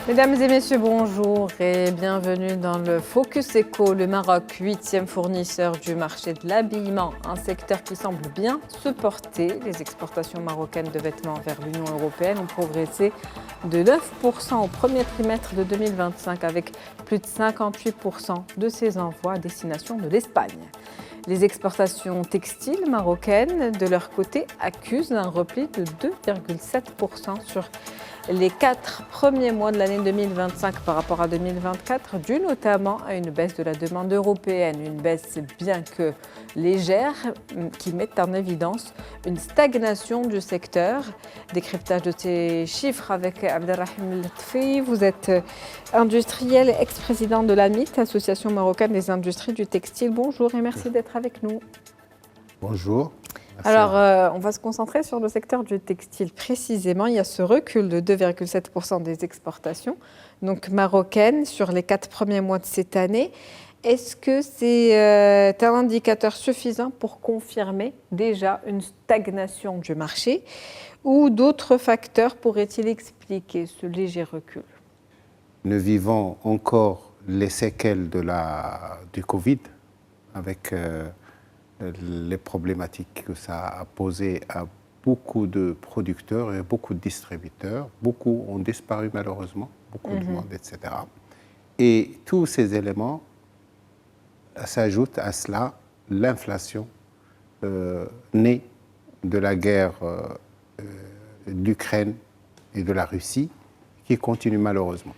Mesdames et messieurs, bonjour et bienvenue dans le Focus Eco. Le Maroc, 8e fournisseur du marché de l'habillement, un secteur qui semble bien se porter. Les exportations marocaines de vêtements vers l'Union européenne ont progressé de 9% au premier trimestre de 2025 avec plus de 58% de ces envois à destination de l'Espagne. Les exportations textiles marocaines, de leur côté, accusent un repli de 2,7% sur les 4 premiers mois de l'année 2025 par rapport à 2024, dû notamment à une baisse de la demande européenne, une baisse bien que légère qui met en évidence une stagnation du secteur. Décryptage de ces chiffres avec Abdelrahim Latfi. Vous êtes industriel, ex-président de l'AMIT, Association marocaine des industries du textile. Bonjour et merci d'être avec nous. Bonjour. Merci. Alors, on va se concentrer sur le secteur du textile précisément. Il y a ce recul de 2,7% des exportations donc marocaines sur les 4 premiers mois de cette année. Est-ce que c'est un indicateur suffisant pour confirmer déjà une stagnation du marché ou d'autres facteurs pourraient-ils expliquer ce léger recul? Nous vivons encore les séquelles du Covid avec les problématiques que ça a posées à beaucoup de producteurs et beaucoup de distributeurs. Beaucoup ont disparu malheureusement, beaucoup de monde, etc. Et tous ces éléments s'ajoutent à cela l'inflation née de la guerre d'Ukraine et de la Russie qui continue malheureusement.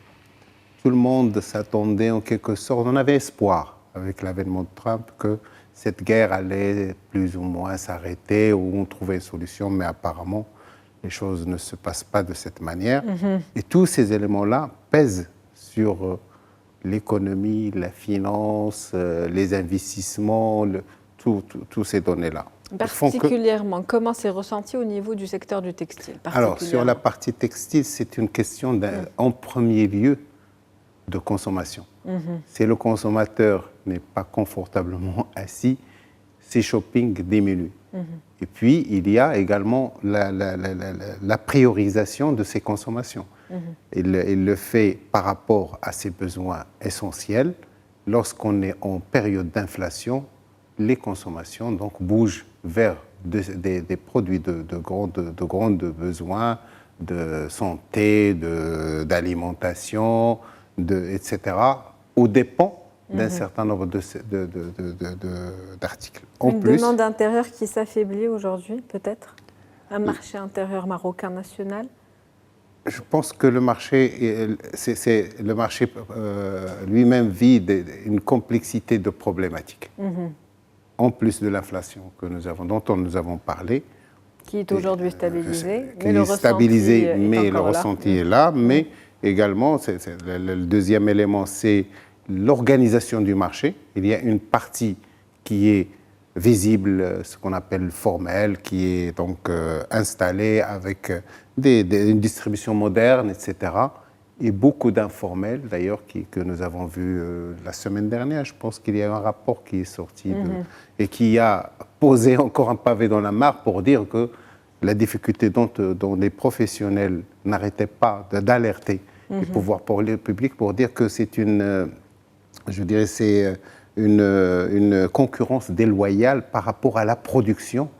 Tout le monde s'attendait en quelque sorte, on avait espoir avec l'avènement de Trump que cette guerre allait plus ou moins s'arrêter ou on trouvait une solution, mais apparemment, les choses ne se passent pas de cette manière. Et tous ces éléments-là pèsent sur l'économie, la finance, les investissements, tous ces données-là. Particulièrement, comment c'est ressenti au niveau du secteur du textile? Alors, sur la partie textile, c'est une question en premier lieu de consommation. Si le consommateur n'est pas confortablement assis, ses shopping diminuent. Et puis, il y a également la priorisation de ses consommations. Il le fait par rapport à ses besoins essentiels. Lorsqu'on est en période d'inflation, les consommations donc, bougent vers des produits de grands besoins, de santé, d'alimentation, etc., aux dépens d'un certain nombre d'articles. Une demande intérieure qui s'affaiblit aujourd'hui, peut-être? Un marché intérieur marocain national? Je pense que le marché, lui-même vit une complexité de problématiques. En plus de l'inflation dont nous avons parlé. Qui est aujourd'hui stabilisée. Mais le ressenti est là. Mais également, le deuxième élément, c'est l'organisation du marché. Il y a une partie qui est visible, ce qu'on appelle formelle, qui est donc installée avec une distribution moderne, etc. Et beaucoup d'informels, d'ailleurs, que nous avons vu la semaine dernière. Je pense qu'il y a un rapport qui est sorti et qui a posé encore un pavé dans la mare pour dire que la difficulté dont les professionnels n'arrêtaient pas d'alerter les pouvoirs publics pour dire que c'est une concurrence déloyale par rapport à la production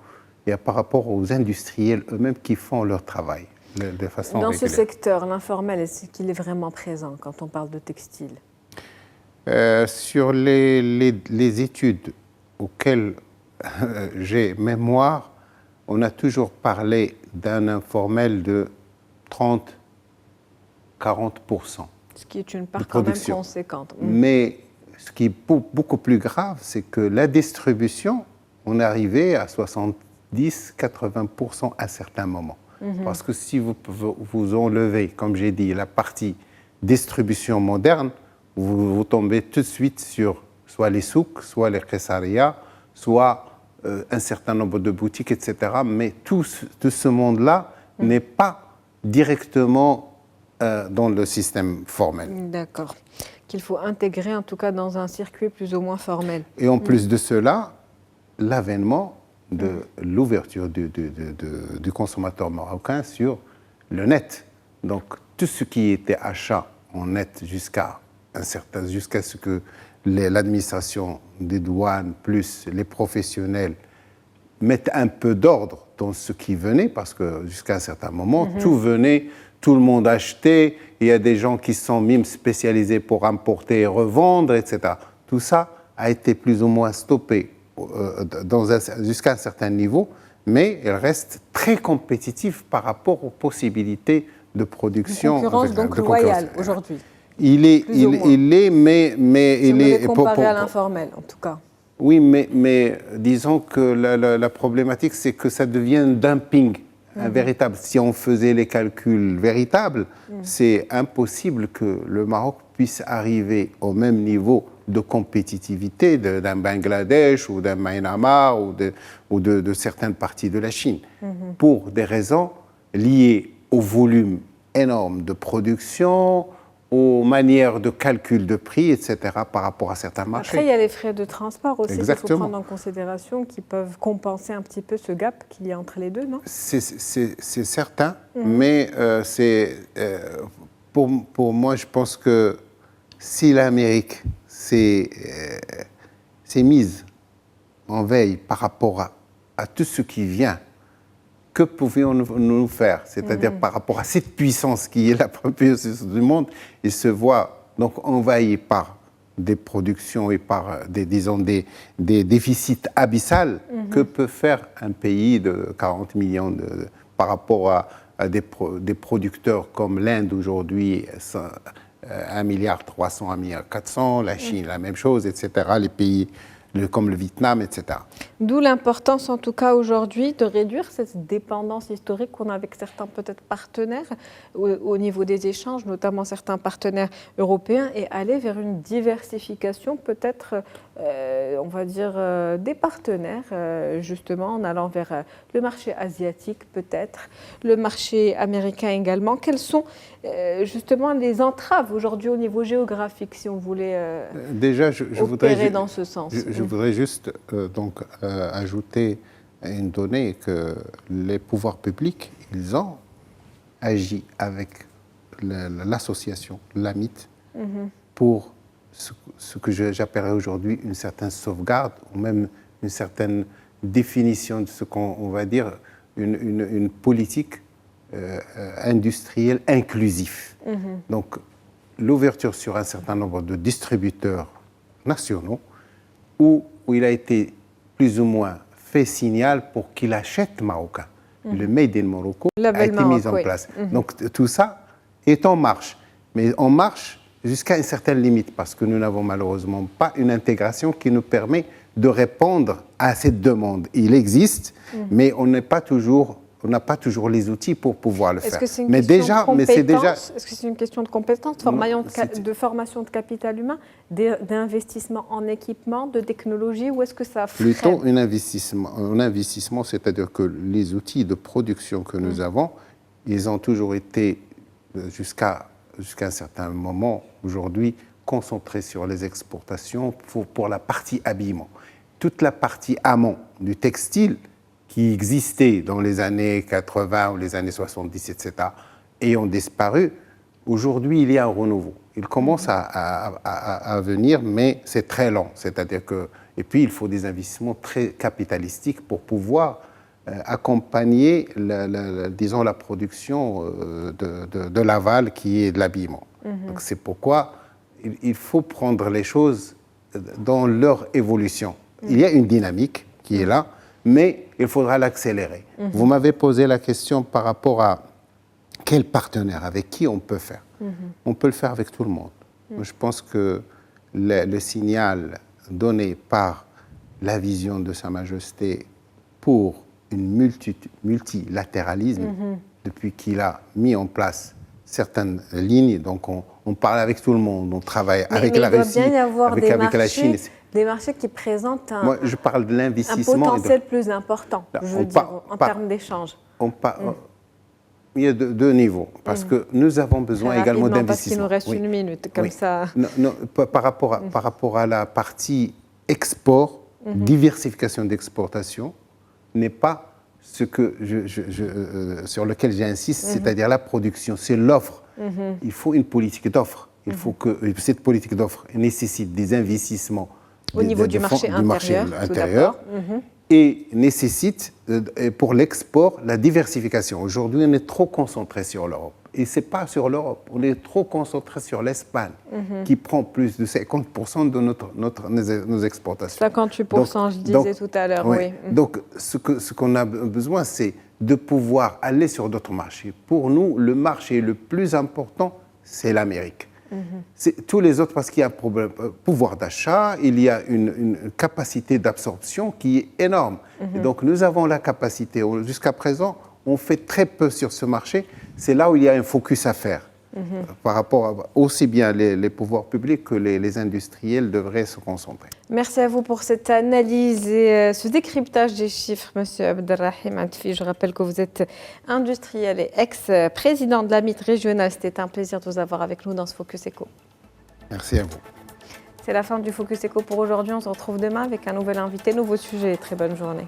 et par rapport aux industriels eux-mêmes qui font leur travail de façon régulière. Dans ce secteur, l'informel, est-ce qu'il est vraiment présent quand on parle de textile? Sur les études auxquelles j'ai mémoire, on a toujours parlé d'un informel de 30-40%. Ce qui est une part quand même conséquente. Mais ce qui est beaucoup plus grave, c'est que la distribution, on est arrivé à 70-80% à certains moments. Parce que si vous enlevez, comme j'ai dit, la partie distribution moderne, vous tombez tout de suite sur soit les souks, soit les kessarias, soit un certain nombre de boutiques, etc. Mais tout ce monde-là n'est pas directement dans le système formel. D'accord. Qu'il faut intégrer en tout cas dans un circuit plus ou moins formel. Et en plus de cela, l'avènement de l'ouverture du consommateur marocain sur le net. Donc, tout ce qui était achat en net jusqu'à ce que l'administration des douanes plus les professionnels mettent un peu d'ordre dans ce qui venait, parce que jusqu'à un certain moment, tout venait, tout le monde achetait, il y a des gens qui sont même spécialisés pour importer et revendre, etc. Tout ça a été plus ou moins stoppé jusqu'à un certain niveau, mais il reste très compétitif par rapport aux possibilités de production. Une concurrence donc loyale aujourd'hui. Il est, mais si il est comparé à l'informel, en tout cas. Oui, mais disons que la problématique, c'est que ça devient un dumping, un véritable. Si on faisait les calculs véritables, c'est impossible que le Maroc puisse arriver au même niveau de compétitivité d'un Bangladesh ou d'un Myanmar ou de certaines parties de la Chine, pour des raisons liées au volume énorme de production, aux manières de calcul de prix, etc., par rapport à certains marchés. Après, il y a les frais de transport aussi qu'il faut prendre en considération, qui peuvent compenser un petit peu ce gap qu'il y a entre les deux, non? C'est certain, mais pour moi, je pense que si l'Amérique s'est mise en veille par rapport à tout ce qui vient, que pouvions-nous faire? C'est-à-dire par rapport à cette puissance qui est la première puissance du monde, il se voit donc envahi par des productions et par des déficits abyssales. Que peut faire un pays de 40 millions par rapport à des producteurs comme l'Inde aujourd'hui, 1,3 milliard, 1,4 milliard, la Chine, la même chose, etc., les pays comme le Vietnam, etc. D'où l'importance, en tout cas aujourd'hui, de réduire cette dépendance historique qu'on a avec certains peut-être partenaires au niveau des échanges, notamment certains partenaires européens, et aller vers une diversification peut-être, on va dire, des partenaires, justement, en allant vers le marché asiatique peut-être, le marché américain également. Quelles sont justement les entraves aujourd'hui au niveau géographique, si on voulait déjà, opérer dans ce sens? Je voudrais juste ajouter une donnée que les pouvoirs publics, ils ont agi avec l'association, l'AMIT, pour ce que j'appellerais aujourd'hui une certaine sauvegarde ou même une certaine définition de ce qu'on va dire une politique industrielle inclusive. Donc, l'ouverture sur un certain nombre de distributeurs nationaux où il a été plus ou moins fait signal pour qu'il achète marocain. Le Made in Morocco a été mis en place. Donc tout ça est en marche. Mais en marche jusqu'à une certaine limite, parce que nous n'avons malheureusement pas une intégration qui nous permet de répondre à cette demande. Il existe, mais on n'a pas toujours les outils pour pouvoir le faire. Est-ce que c'est une question de compétence, de formation de capital humain, d'investissement en équipement, de technologie, ou est-ce que ça freine? Plutôt un investissement, c'est-à-dire que les outils de production que nous avons, ils ont toujours été, jusqu'à un certain moment, aujourd'hui, concentrés sur les exportations pour la partie habillement. Toute la partie amont du textile, qui existaient dans les années 80 ou les années 70, etc., ayant disparu, aujourd'hui, il y a un renouveau. Il commence à venir, mais c'est très lent. C'est-à-dire que, et puis, il faut des investissements très capitalistiques pour pouvoir accompagner, disons, la production de l'aval qui est de l'habillement. Donc, c'est pourquoi il faut prendre les choses dans leur évolution. Il y a une dynamique qui est là, mais il faudra l'accélérer. Vous m'avez posé la question par rapport à quel partenaire, avec qui on peut faire. On peut le faire avec tout le monde. Je pense que le signal donné par la vision de Sa Majesté pour un multilatéralisme, depuis qu'il a mis en place certaines lignes, donc on parle avec tout le monde, on travaille avec la Russie, avec la Chine. Des marchés qui présentent Moi, je parle de l'investissement. Un potentiel plus important, je veux dire, en termes d'échange. Il y a deux niveaux, parce que nous avons besoin également d'investissement. Parce qu'il nous reste une minute, comme ça. Non, par rapport à la partie export, diversification d'exportation n'est pas ce que sur lequel j'insiste, c'est-à-dire la production, c'est l'offre. Il faut une politique d'offre. Il faut que cette politique d'offre nécessite des investissements au niveau du marché intérieur, et nécessite pour l'export la diversification. Aujourd'hui, on est trop concentré sur l'Europe. Et ce n'est pas sur l'Europe, on est trop concentré sur l'Espagne, qui prend plus de 50% de nos exportations. 58%, donc, je disais tout à l'heure, oui. Donc, ce qu'on a besoin, c'est de pouvoir aller sur d'autres marchés. Pour nous, le marché le plus important, c'est l'Amérique. Tous les autres, parce qu'il y a un pouvoir d'achat, il y a une capacité d'absorption qui est énorme. Et donc, nous avons la capacité, jusqu'à présent, on fait très peu sur ce marché. C'est là où il y a un focus à faire. Par rapport à aussi bien les pouvoirs publics que les industriels devraient se concentrer. Merci à vous pour cette analyse et ce décryptage des chiffres, Monsieur Abdelrahim Antfi. Je rappelle que vous êtes industriel et ex-président de la MIT régionale. C'était un plaisir de vous avoir avec nous dans ce Focus Eco. Merci à vous. C'est la fin du Focus Eco pour aujourd'hui. On se retrouve demain avec un nouvel invité, nouveau sujet. Très bonne journée.